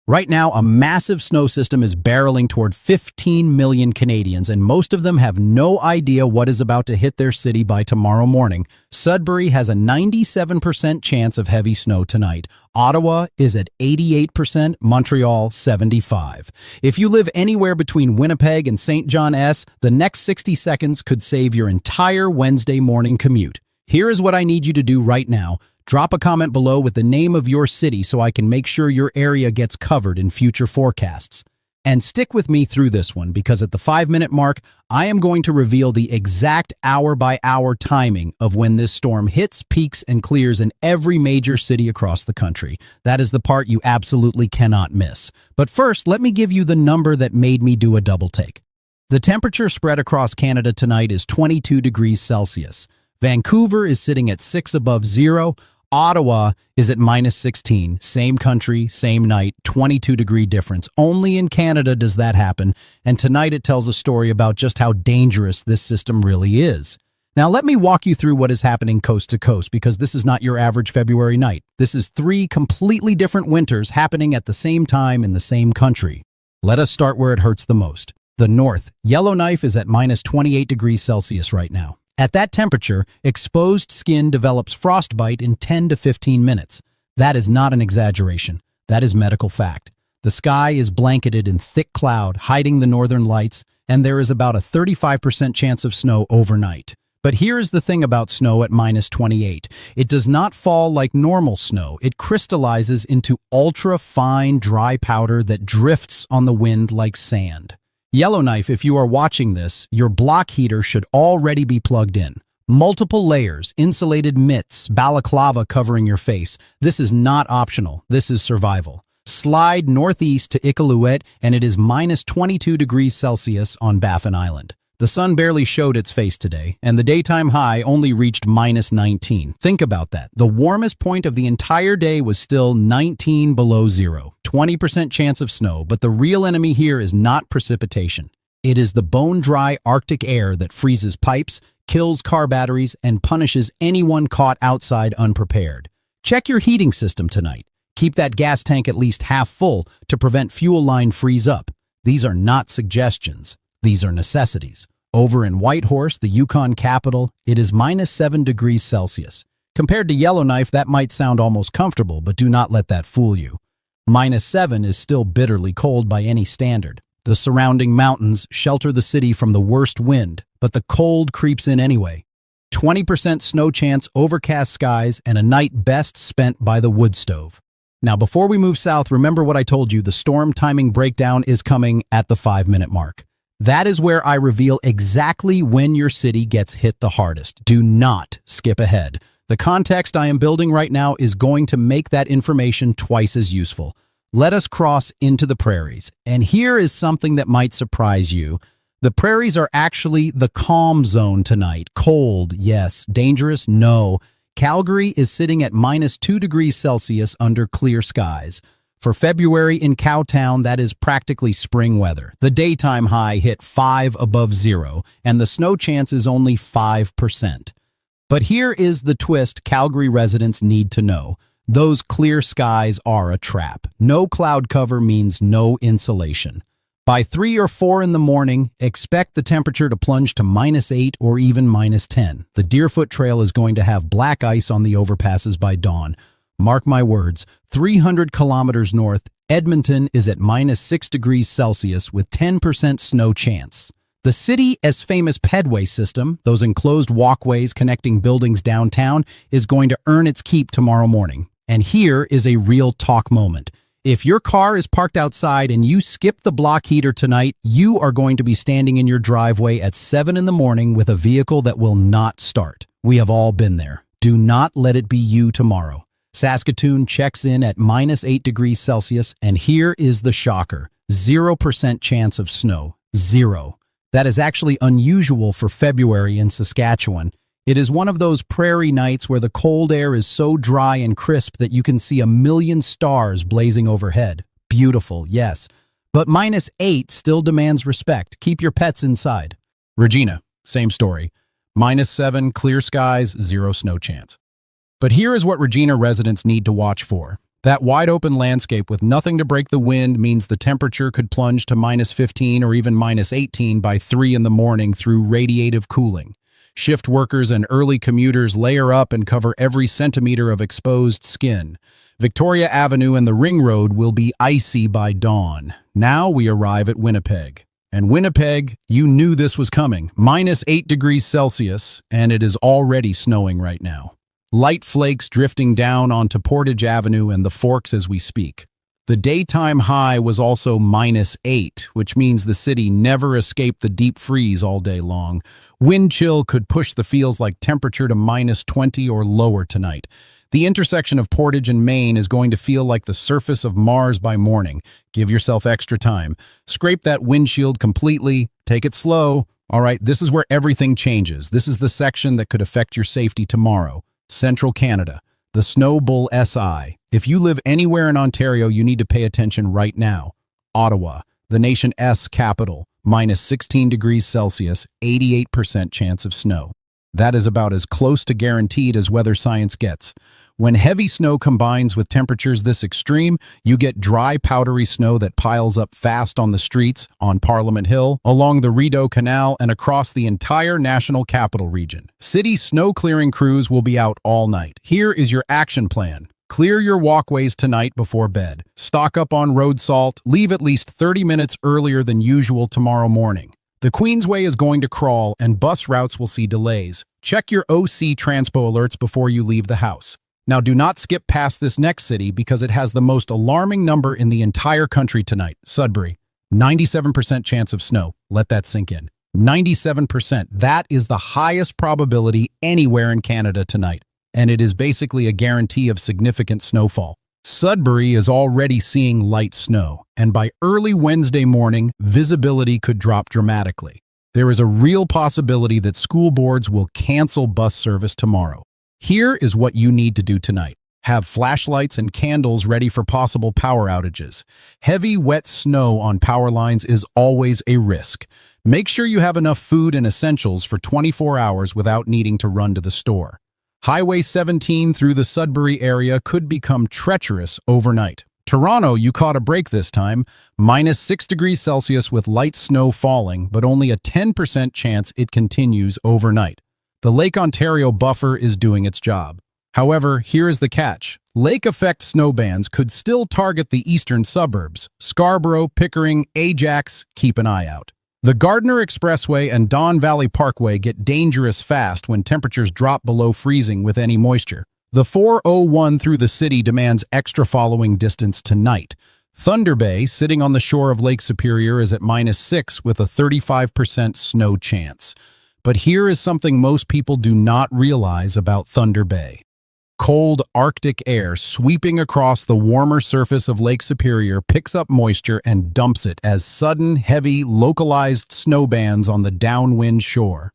Right now, a massive snow system is barreling toward 15 million Canadians, and most of them have no idea what is about to hit their city by tomorrow morning. Sudbury has a 97% chance of heavy snow tonight. Ottawa is at 88%, Montreal 75%. If you live anywhere between Winnipeg and St. John S., the next 60 seconds could save your entire Wednesday morning commute. Here is what I need you to do right now. Drop a comment below with the name of your city so I can make sure your area gets covered in future forecasts. And stick with me through this one, because at the 5-minute mark, I am going to reveal the exact hour-by-hour timing of when this storm hits, peaks, and clears in every major city across the country. That is the part you absolutely cannot miss. But first, let me give you the number that made me do a double take. The temperature spread across Canada tonight is 22 degrees Celsius. Vancouver is sitting at 6 above zero. Ottawa is at -16, same country, same night, 22-degree difference. Only in Canada does that happen, and tonight it tells a story about just how dangerous this system really is. Now let me walk you through what is happening coast to coast, because this is not your average February night. This is 3 completely different winters happening at the same time in the same country. Let us start where it hurts the most. The North. Yellowknife is at -28 degrees Celsius right now. At that temperature, exposed skin develops frostbite in 10 to 15 minutes. That is not an exaggeration. That is medical fact. The sky is blanketed in thick cloud, hiding the northern lights, and there is about a 35% chance of snow overnight. But here is the thing about snow at -28. It does not fall like normal snow. It crystallizes into ultra-fine, dry powder that drifts on the wind like sand. Yellowknife, if you are watching this, your block heater should already be plugged in. Multiple layers, insulated mitts, balaclava covering your face. This is not optional. This is survival. Slide northeast to Iqaluit, and it is -22 degrees Celsius on Baffin Island. The sun barely showed its face today, and the daytime high only reached -19. Think about that. The warmest point of the entire day was still 19 below zero. 20% chance of snow, but the real enemy here is not precipitation. It is the bone-dry Arctic air that freezes pipes, kills car batteries, and punishes anyone caught outside unprepared. Check your heating system tonight. Keep that gas tank at least half full to prevent fuel line freeze up. These are not suggestions. These are necessities. Over in Whitehorse, the Yukon capital, it is -7 degrees Celsius. Compared to Yellowknife, that might sound almost comfortable, but do not let that fool you. -7 is still bitterly cold by any standard. The surrounding mountains shelter the city from the worst wind, but the cold creeps in anyway. 20% snow chance, overcast skies, and a night best spent by the wood stove. Now, before we move south, remember what I told you, the storm timing breakdown is coming at the 5-minute mark. That is where I reveal exactly when your city gets hit the hardest. Do not skip ahead. The context I am building right now is going to make that information twice as useful. Let us cross into the prairies. And here is something that might surprise you. The prairies are actually the calm zone tonight. Cold, yes. Dangerous, no. Calgary is sitting at -2 degrees Celsius under clear skies. For February in Cowtown, that is practically spring weather. The daytime high hit 5 above zero, and the snow chance is only 5%. But here is the twist Calgary residents need to know. Those clear skies are a trap. No cloud cover means no insulation. By 3 or 4 in the morning, expect the temperature to plunge to -8 or even -10. The Deerfoot Trail is going to have black ice on the overpasses by dawn. Mark my words, 300 kilometers north, Edmonton is at -6 degrees Celsius with 10% snow chance. The city's famous pedway system, those enclosed walkways connecting buildings downtown, is going to earn its keep tomorrow morning. And here is a real talk moment. If your car is parked outside and you skip the block heater tonight, you are going to be standing in your driveway at 7 in the morning with a vehicle that will not start. We have all been there. Do not let it be you tomorrow. Saskatoon checks in at -8 degrees Celsius, and here is the shocker. 0% chance of snow. 0. That is actually unusual for February in Saskatchewan. It is one of those prairie nights where the cold air is so dry and crisp that you can see a million stars blazing overhead. Beautiful, yes. But -8 still demands respect. Keep your pets inside. Regina, same story. -7, clear skies, 0 snow chance. But here is what Regina residents need to watch for. That wide-open landscape with nothing to break the wind means the temperature could plunge to -15 or even -18 by 3 in the morning through radiative cooling. Shift workers and early commuters layer up and cover every centimeter of exposed skin. Victoria Avenue and the Ring Road will be icy by dawn. Now we arrive at Winnipeg. And Winnipeg, you knew this was coming. -8 degrees Celsius, and it is already snowing right now. Light flakes drifting down onto Portage Avenue and the Forks as we speak. The daytime high was also -8, which means the city never escaped the deep freeze all day long. Wind chill could push the feels like temperature to -20 or lower tonight. The intersection of Portage and Maine is going to feel like the surface of Mars by morning. Give yourself extra time. Scrape that windshield completely. Take it slow. All right, this is where everything changes. This is the section that could affect your safety tomorrow. Central Canada, the Snow Bull SI. If you live anywhere in Ontario, you need to pay attention right now. Ottawa, the nation S capital, -16 degrees Celsius, 88% chance of snow. That is about as close to guaranteed as weather science gets. When heavy snow combines with temperatures this extreme, you get dry, powdery snow that piles up fast on the streets, on Parliament Hill, along the Rideau Canal, and across the entire National Capital Region. City snow clearing crews will be out all night. Here is your action plan. Clear your walkways tonight before bed. Stock up on road salt. Leave at least 30 minutes earlier than usual tomorrow morning. The Queensway is going to crawl, and bus routes will see delays. Check your OC Transpo alerts before you leave the house. Now, do not skip past this next city because it has the most alarming number in the entire country tonight, Sudbury. 97% chance of snow. Let that sink in. 97%. That is the highest probability anywhere in Canada tonight, and it is basically a guarantee of significant snowfall. Sudbury is already seeing light snow, and by early Wednesday morning, visibility could drop dramatically. There is a real possibility that school boards will cancel bus service tomorrow. Here is what you need to do tonight. Have flashlights and candles ready for possible power outages. Heavy, wet snow on power lines is always a risk. Make sure you have enough food and essentials for 24 hours without needing to run to the store. Highway 17 through the Sudbury area could become treacherous overnight. Toronto, you caught a break this time. -6 degrees Celsius with light snow falling, but only a 10% chance it continues overnight. The Lake Ontario buffer is doing its job. However, here is the catch. Lake effect snow bands could still target the eastern suburbs. Scarborough, Pickering, Ajax, keep an eye out. The Gardiner Expressway and Don Valley Parkway get dangerous fast when temperatures drop below freezing with any moisture. The 401 through the city demands extra following distance tonight. Thunder Bay, sitting on the shore of Lake Superior, is at -6 with a 35% snow chance. But here is something most people do not realize about Thunder Bay. Cold Arctic air sweeping across the warmer surface of Lake Superior picks up moisture and dumps it as sudden, heavy, localized snow bands on the downwind shore.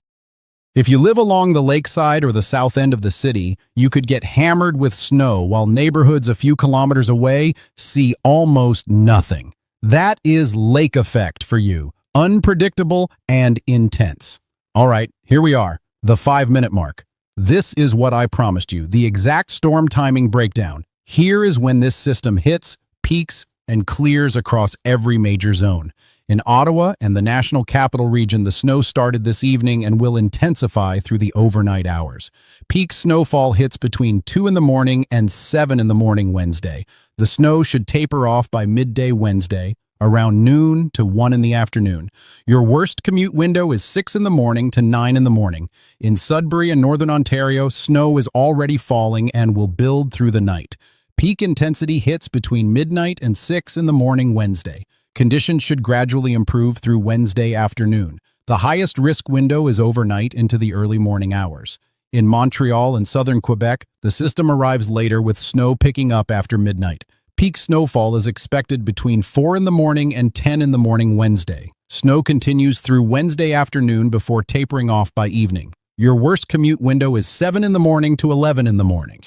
If you live along the lakeside or the south end of the city, you could get hammered with snow while neighborhoods a few kilometers away see almost nothing. That is lake effect for you, unpredictable and intense. All right, here we are, the 5-minute mark. This is what I promised you, the exact storm timing breakdown. Here is when this system hits, peaks, and clears across every major zone. In Ottawa and the National Capital Region, the snow started this evening and will intensify through the overnight hours. Peak snowfall hits between 2 in the morning and 7 in the morning Wednesday. The snow should taper off by midday Wednesday, around noon to 1 in the afternoon. Your worst commute window is 6 in the morning to 9 in the morning. In Sudbury and Northern Ontario, snow is already falling and will build through the night. Peak intensity hits between midnight and 6 in the morning Wednesday. Conditions should gradually improve through Wednesday afternoon. The highest risk window is overnight into the early morning hours. In Montreal and southern Quebec, the system arrives later with snow picking up after midnight. Peak snowfall is expected between 4 in the morning and 10 in the morning Wednesday. Snow continues through Wednesday afternoon before tapering off by evening. Your worst commute window is 7 in the morning to 11 in the morning.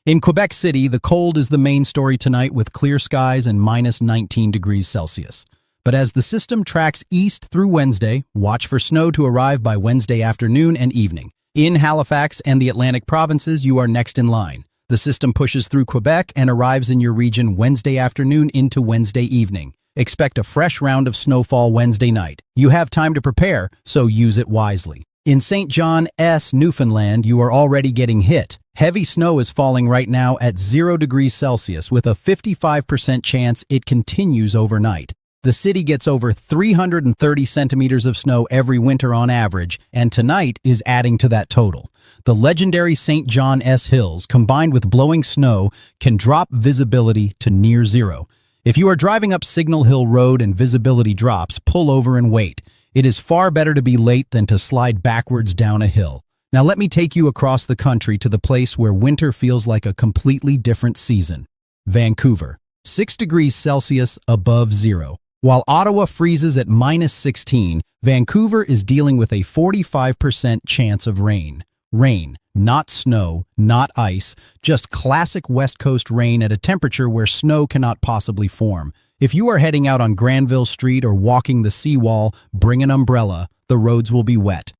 In Quebec City, the cold is the main story tonight with clear skies and -19 degrees Celsius. But as the system tracks east through Wednesday, watch for snow to arrive by Wednesday afternoon and evening. In Halifax and the Atlantic provinces, you are next in line. The system pushes through Quebec and arrives in your region Wednesday afternoon into Wednesday evening. Expect a fresh round of snowfall Wednesday night. You have time to prepare, so use it wisely. In St. John, Newfoundland, you are already getting hit. Heavy snow is falling right now at 0 degrees Celsius with a 55% chance it continues overnight. The city gets over 330 centimeters of snow every winter on average, and tonight is adding to that total. The legendary St. John Hills, combined with blowing snow, can drop visibility to near zero. If you are driving up Signal Hill Road and visibility drops, pull over and wait. It is far better to be late than to slide backwards down a hill. Now let me take you across the country to the place where winter feels like a completely different season. Vancouver, 6 degrees Celsius above zero. While Ottawa freezes at -16, Vancouver is dealing with a 45% chance of rain. Rain, not snow, not ice, just classic West Coast rain at a temperature where snow cannot possibly form. If you are heading out on Granville Street or walking the seawall, bring an umbrella. The roads will be wet.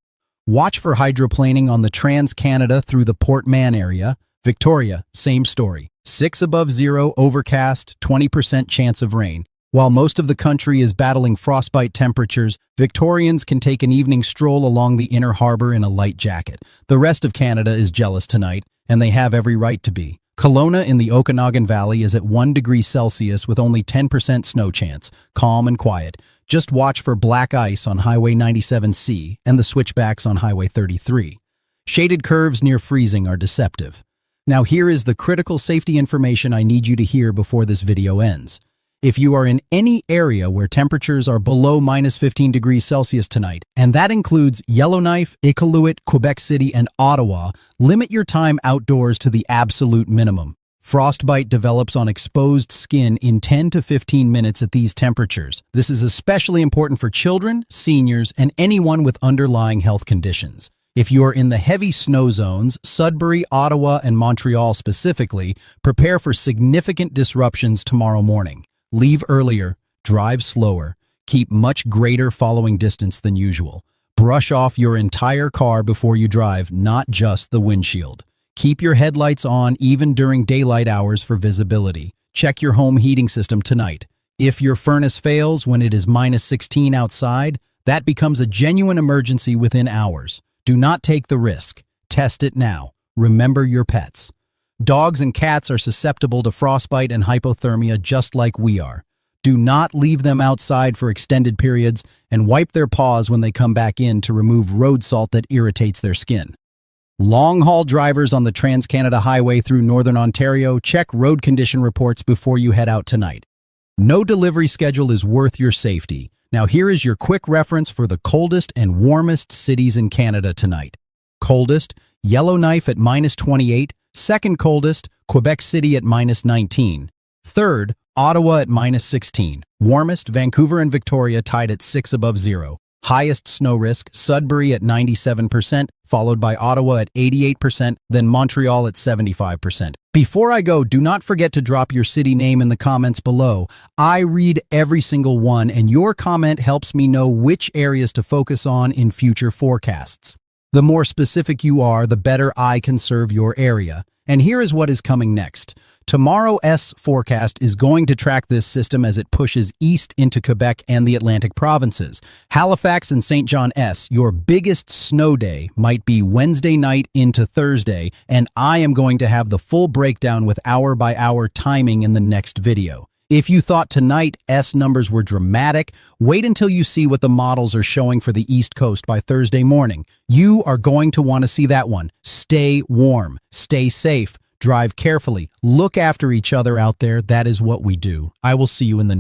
Watch for hydroplaning on the Trans-Canada through the Port Mann area. Victoria, same story. 6 above zero, overcast, 20% chance of rain. While most of the country is battling frostbite temperatures, Victorians can take an evening stroll along the inner harbor in a light jacket. The rest of Canada is jealous tonight, and they have every right to be. Kelowna in the Okanagan Valley is at 1 degree Celsius with only 10% snow chance, calm and quiet. Just watch for black ice on Highway 97C and the switchbacks on Highway 33. Shaded curves near freezing are deceptive. Now here is the critical safety information I need you to hear before this video ends. If you are in any area where temperatures are below -15 degrees Celsius tonight, and that includes Yellowknife, Iqaluit, Quebec City, and Ottawa, limit your time outdoors to the absolute minimum. Frostbite develops on exposed skin in 10 to 15 minutes at these temperatures. This is especially important for children, seniors, and anyone with underlying health conditions. If you are in the heavy snow zones, Sudbury, Ottawa, and Montreal specifically, prepare for significant disruptions tomorrow morning. Leave earlier, drive slower, keep much greater following distance than usual. Brush off your entire car before you drive, not just the windshield. Keep your headlights on even during daylight hours for visibility. Check your home heating system tonight. If your furnace fails when it is -16 outside, that becomes a genuine emergency within hours. Do not take the risk. Test it now. Remember your pets. Dogs and cats are susceptible to frostbite and hypothermia just like we are. Do not leave them outside for extended periods and wipe their paws when they come back in to remove road salt that irritates their skin. Long-haul drivers on the Trans-Canada Highway through Northern Ontario, check road condition reports before you head out tonight. No delivery schedule is worth your safety. Now here is your quick reference for the coldest and warmest cities in Canada tonight. Coldest, Yellowknife at -28. Second coldest, Quebec City at -19. Third, Ottawa at -16. Warmest, Vancouver and Victoria tied at 6 above zero. Highest snow risk, Sudbury at 97%, followed by Ottawa at 88%, then Montreal at 75%. Before I go, do not forget to drop your city name in the comments below. I read every single one, and your comment helps me know which areas to focus on in future forecasts. The more specific you are, the better I can serve your area. And here is what is coming next. Tomorrow's forecast is going to track this system as it pushes east into Quebec and the Atlantic provinces. Halifax and St. John, your biggest snow day might be Wednesday night into Thursday, and I am going to have the full breakdown with hour-by-hour timing in the next video. If you thought tonight's numbers were dramatic, wait until you see what the models are showing for the East Coast by Thursday morning. You are going to want to see that one. Stay warm, stay safe, drive carefully, look after each other out there. That is what we do. I will see you in the